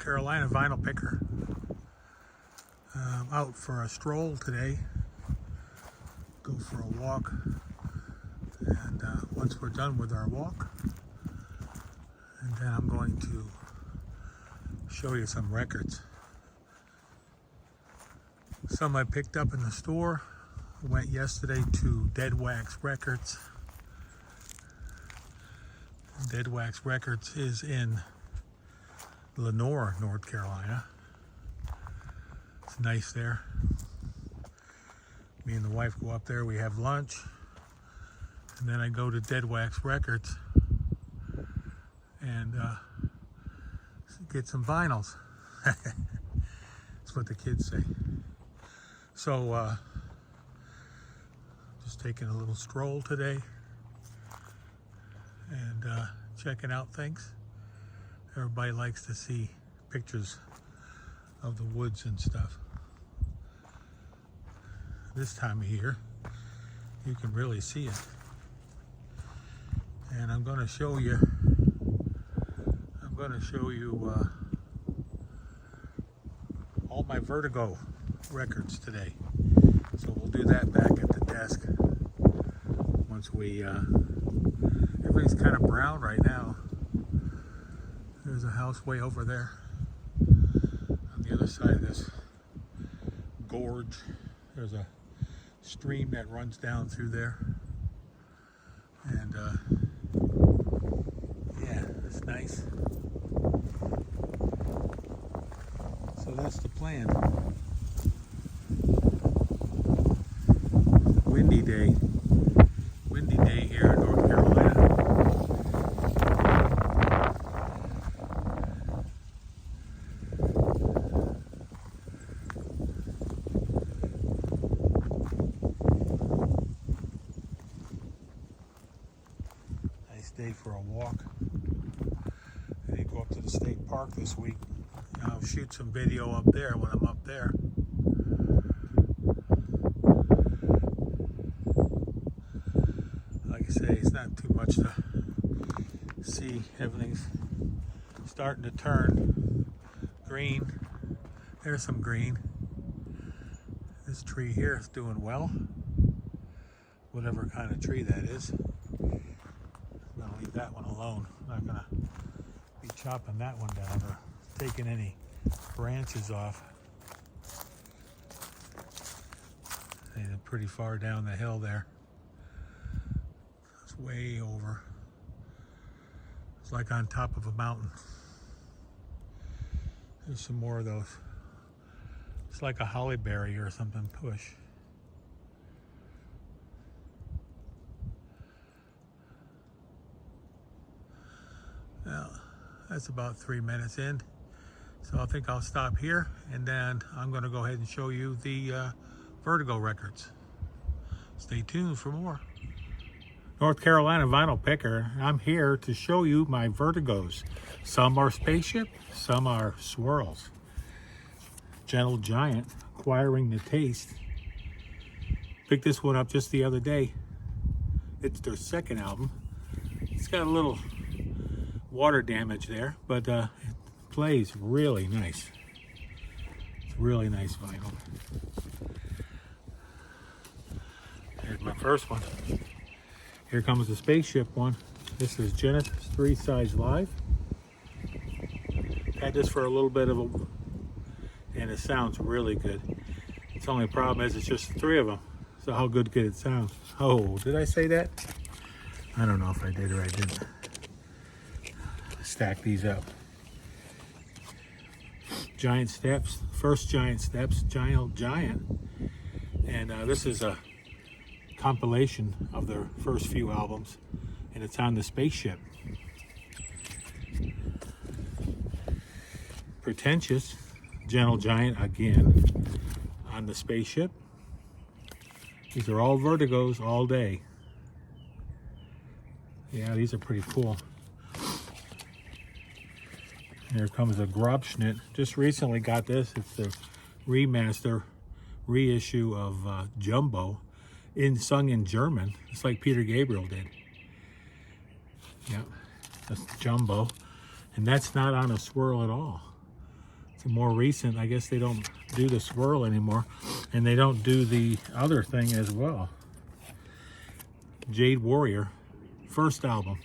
Carolina vinyl picker. Out for a stroll today. Go for a walk. And once we're done with our walk, and then I'm going to show you some records. Some I picked up in the store. I went yesterday to Dead Wax Records. Dead Wax Records is in Lenore, North Carolina. It's nice there. Me and the wife go up there, we have lunch, and then I go to Dead Wax Records and get some vinyls. That's what the kids say. So, just taking a little stroll today and checking out things. Everybody likes to see pictures of the woods and stuff. This time of year, you can really see it. And I'm going to show you. All my Vertigo records today. So we'll do that back at the desk. Once we, everything's kind of brown right now. There's a house way over there. On the other side of this gorge, there's a stream that runs down through there. And yeah, it's nice. So that's the plan. Windy day here in North Carolina. Nice day for a walk. I need to go up to the state park this week. I'll shoot some video up there when I'm up there. Like I say, it's not too much to see. Everything's starting to turn green. There's some green. This tree here is doing well. Whatever kind of tree that is. I'm going to leave that one alone. I'm not going to be chopping that one down or taking any branches off. They're pretty far down the hill there. It's way over. It's like on top of a mountain. There's some more of those. It's like a hollyberry or something push. Well, that's about 3 minutes in. So I think I'll stop here, and then I'm going to go ahead and show you the Vertigo records. Stay tuned for more. North Carolina vinyl picker. I'm here to show you my Vertigos. Some are spaceship, some are swirls. Gentle Giant, acquiring the taste. Picked this one up just the other day. It's their second album. It's got a little water damage there, but it plays really nice. It's really nice vinyl. Here's my first one. Here comes the spaceship one. This is Genesis 3 size live. Had this for a little bit of a, and it sounds really good. Its only problem is it's just 3 of them. So how good could it sound? Oh, did I say that? I don't know if I did or I didn't. Stack these up. Giant Steps, first Giant Steps, Giant. And this is a compilation of their first few albums, and it's on the spaceship. Pretentious, Gentle Giant again on the spaceship. These are all Vertigos all day. Yeah, these are pretty cool. Here comes a Grobschnitt. Just recently got this. It's the remaster, reissue of Jumbo, sung in German, just like Peter Gabriel did. Yeah, that's Jumbo. And that's not on a swirl at all. more recent, I guess they don't do the swirl anymore, and they don't do the other thing as well. Jade Warrior, first album.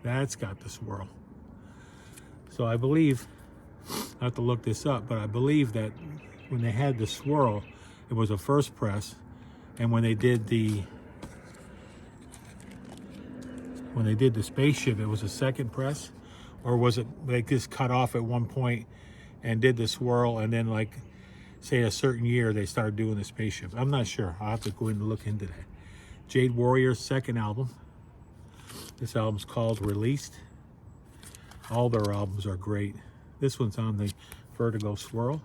That's got the swirl. So I believe, I have to look this up, but I believe that when they had the swirl, it was a first press, and when they did the spaceship, it was a second press, or was it they just cut off at one point and did the swirl, and then like say a certain year they started doing the spaceship? I'm not sure. I'll have to go in and look into that. Jade Warrior's second album. This album's called Released. All their albums are great. This one's on the Vertigo swirl.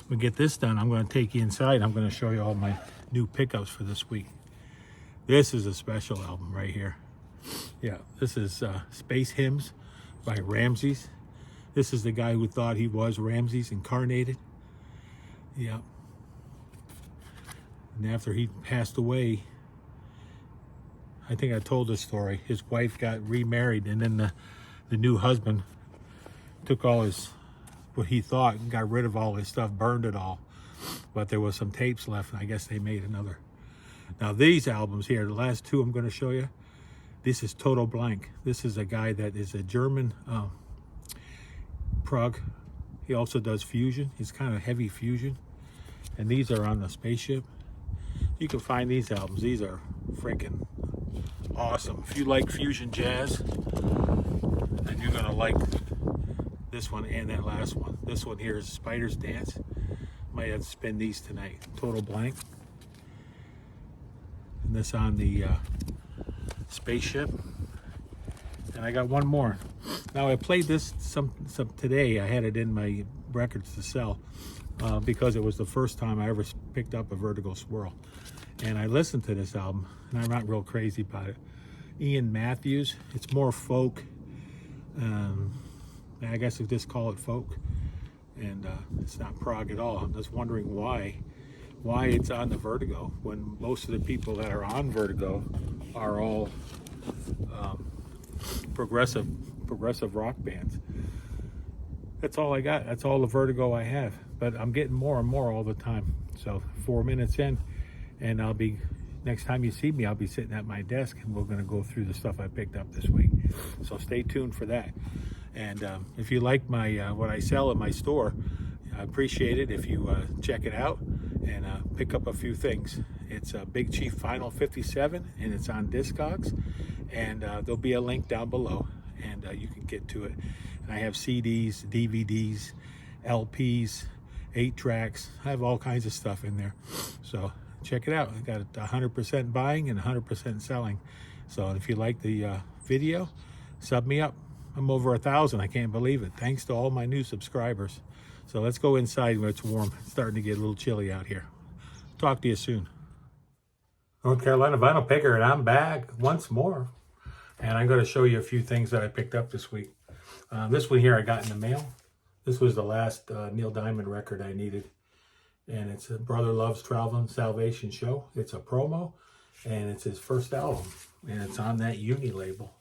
We get this done, I'm going to take you inside. I'm going to show you all my new pickups for this week. This is a special album right here. Yeah, this is Space Hymns by Ramses. This is the guy who thought he was Ramses incarnated. Yeah. And after he passed away, I think I told this story, his wife got remarried, and then the new husband took all his, what he thought, and got rid of all his stuff, burned it all. But there was some tapes left, and I guess they made another. Now these albums here, the last two I'm going to show you, this is Total Blank. This is a guy that is a German prog. He also does fusion. He's kind of heavy fusion. And these are on the spaceship. You can find these albums. These are freaking awesome. If you like fusion jazz, then you're going to like this one and that last one. This one here is Spider's Dance. Might have to spin these tonight. Total Blank. And this on the spaceship. And I got one more. Now I played this some today. I had it in my records to sell because it was the first time I ever picked up a Vertigo swirl. And I listened to this album, and I'm not real crazy about it. Ian Matthews. It's more folk. I guess we just call it folk. And it's not prog at all. I'm just wondering why it's on the Vertigo when most of the people that are on Vertigo are all progressive rock bands. That's all I got. That's all the Vertigo I have. But I'm getting more and more all the time. So 4 minutes in, and I'll be, next time you see me, I'll be sitting at my desk, and we're going to go through the stuff I picked up this week. So stay tuned for that. And if you like my what I sell in my store, I appreciate it if you check it out and pick up a few things. It's Big Chief Vinyl 57, and it's on Discogs, and there'll be a link down below, and you can get to it. And I have CDs, DVDs, LPs, 8-tracks. I have all kinds of stuff in there. So check it out. I got 100% buying and 100% selling. So if you like the video, sub me up. I'm over 1,000. I can't believe it. Thanks to all my new subscribers. So let's go inside where it's warm. It's starting to get a little chilly out here. Talk to you soon. North Carolina Vinyl Picker, and I'm back once more. And I'm going to show you a few things that I picked up this week. This one here I got in the mail. This was the last Neil Diamond record I needed. And it's a Brother Loves Traveling Salvation Show. It's a promo, and it's his first album. And it's on that Uni label.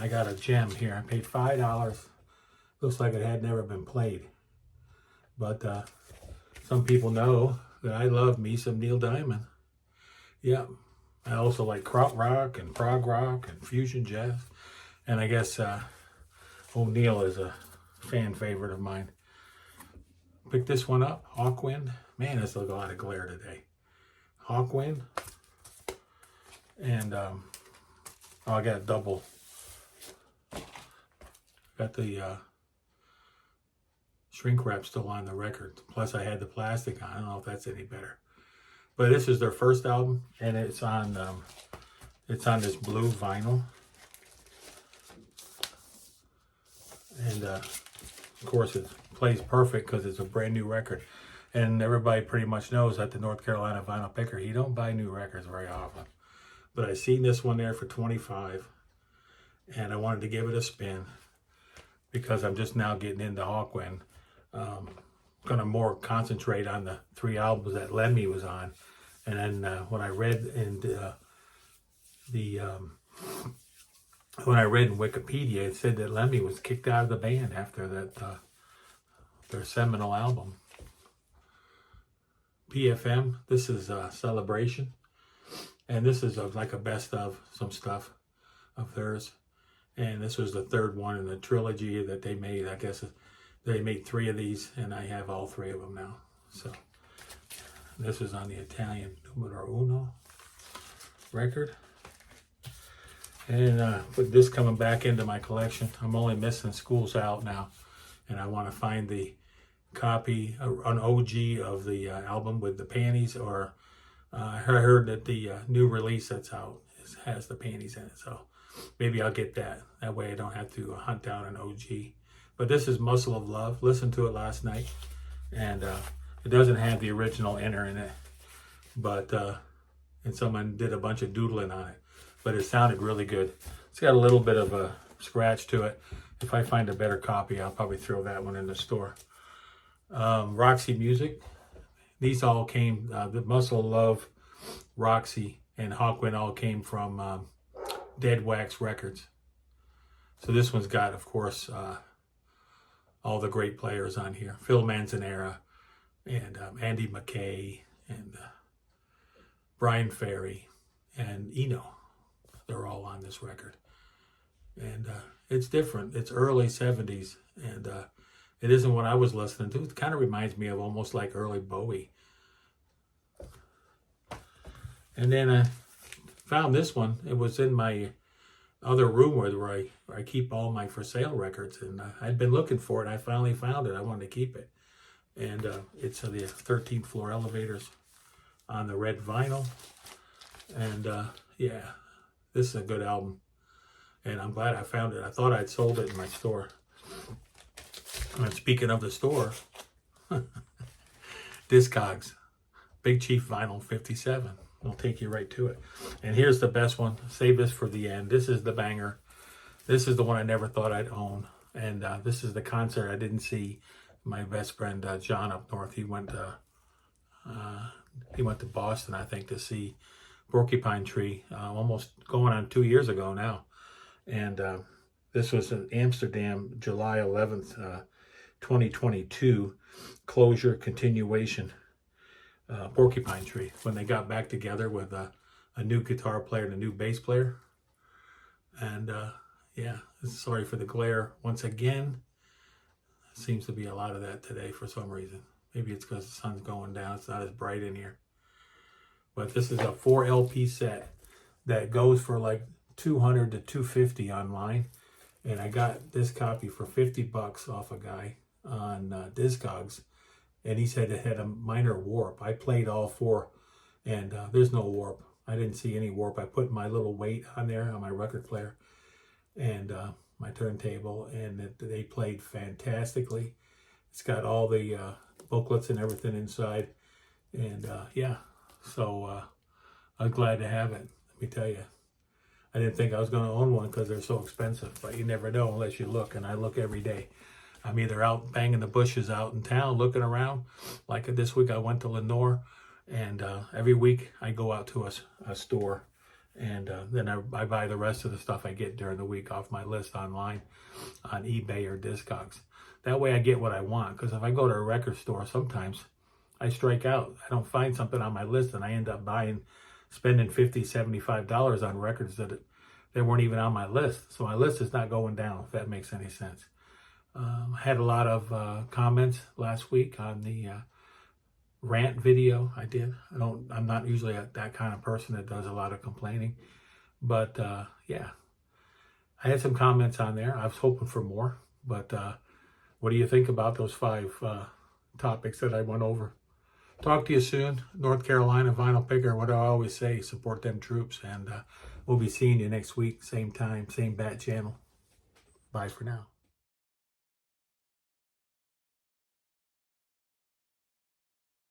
I got a gem here. I paid $5. Looks like it had never been played. But some people know that I love me some Neil Diamond. Yeah. I also like krautrock and prog rock and fusion jazz. And I guess O'Neill is a fan favorite of mine. Pick this one up. Hawkwind. Man, there's a lot of glare today. Hawkwind. And oh, I got a double. Got the shrink wrap still on the record. Plus I had the plastic on. I don't know if that's any better. But this is their first album, and it's on this blue vinyl. And of course it plays perfect because it's a brand new record. And everybody pretty much knows that the North Carolina Vinyl Picker, he don't buy new records very often. But I seen this one there for $25, and I wanted to give it a spin because I'm just now getting into Hawkwind. Gonna more concentrate on the 3 albums that Lemmy was on. And then when I read in the when I read in Wikipedia, it said that Lemmy was kicked out of the band after that their seminal album. PFM, this is Celebration. And this is like a best of some stuff of theirs. And this was the third one in the trilogy that they made. I guess they made 3 of these, and I have all 3 of them now. So this is on the Italian Numero Uno record. And with this coming back into my collection, I'm only missing School's Out now. And I want to find the copy, an OG of the album with the panties, or I heard that the new release that's out has the panties in it. So maybe I'll get that. That way I don't have to hunt down an OG. But this is Muscle of Love. Listened to it last night. And it doesn't have the original inner in it. But, and someone did a bunch of doodling on it. But it sounded really good. It's got a little bit of a scratch to it. If I find a better copy, I'll probably throw that one in the store. Roxy Music. These all came, the Muscle of Love, Roxy, and Hawkwind all came from Dead Wax Records. So this one's got, of course, all the great players on here. Phil Manzanera, and Andy McKay, and Brian Ferry, and Eno. They're all on this record. And it's different. It's early 70s, and it isn't what I was listening to. It kind of reminds me of almost like early Bowie. And then I found this one. It was in my other room where I keep all my for sale records. And I'd been looking for it. I finally found it. I wanted to keep it. And it's the 13th Floor Elevators on the red vinyl. And yeah, this is a good album. And I'm glad I found it. I thought I'd sold it in my store. And speaking of the store, Discogs, Big Chief Vinyl 57. I'll take you right to it. And here's the best one. Save this for the end. This is the banger. This is the one I never thought I'd own. And this is the concert I didn't see. My best friend John up north, he went to Boston, I think, to see Porcupine Tree, almost going on 2 years ago now. And this was in Amsterdam, July 11th, 2022, closure continuation, Porcupine Tree, when they got back together with a new guitar player and a new bass player. And yeah, sorry for the glare once again. Seems to be a lot of that today for some reason. Maybe it's because the sun's going down. It's not as bright in here. But this is a 4 LP set that goes for like $200 to $250 online. And I got this copy for $50 off a guy on Discogs. And he said it had a minor warp. I played all 4 and there's no warp. I didn't see any warp. I put my little weight on there on my record player and my turntable, and they played fantastically. It's got all the booklets and everything inside. And yeah, so I'm glad to have it. Let me tell you. I didn't think I was going to own one because they're so expensive, but you never know unless you look, and I look every day. I'm either out banging the bushes out in town, looking around. Like this week, I went to Lenore, and every week I go out to a store, and then I buy the rest of the stuff I get during the week off my list online on eBay or Discogs. That way I get what I want, because if I go to a record store, sometimes I strike out. I don't find something on my list, and I end up spending $50, $75 on records that weren't even on my list. So my list is not going down, if that makes any sense. I had a lot of comments last week on the rant video I did. I'm not usually that kind of person that does a lot of complaining. But yeah, I had some comments on there. I was hoping for more. But what do you think about those 5 topics that I went over? Talk to you soon. North Carolina Vinyl Picker. What do I always say? Support them troops. And we'll be seeing you next week. Same time, same bat channel. Bye for now.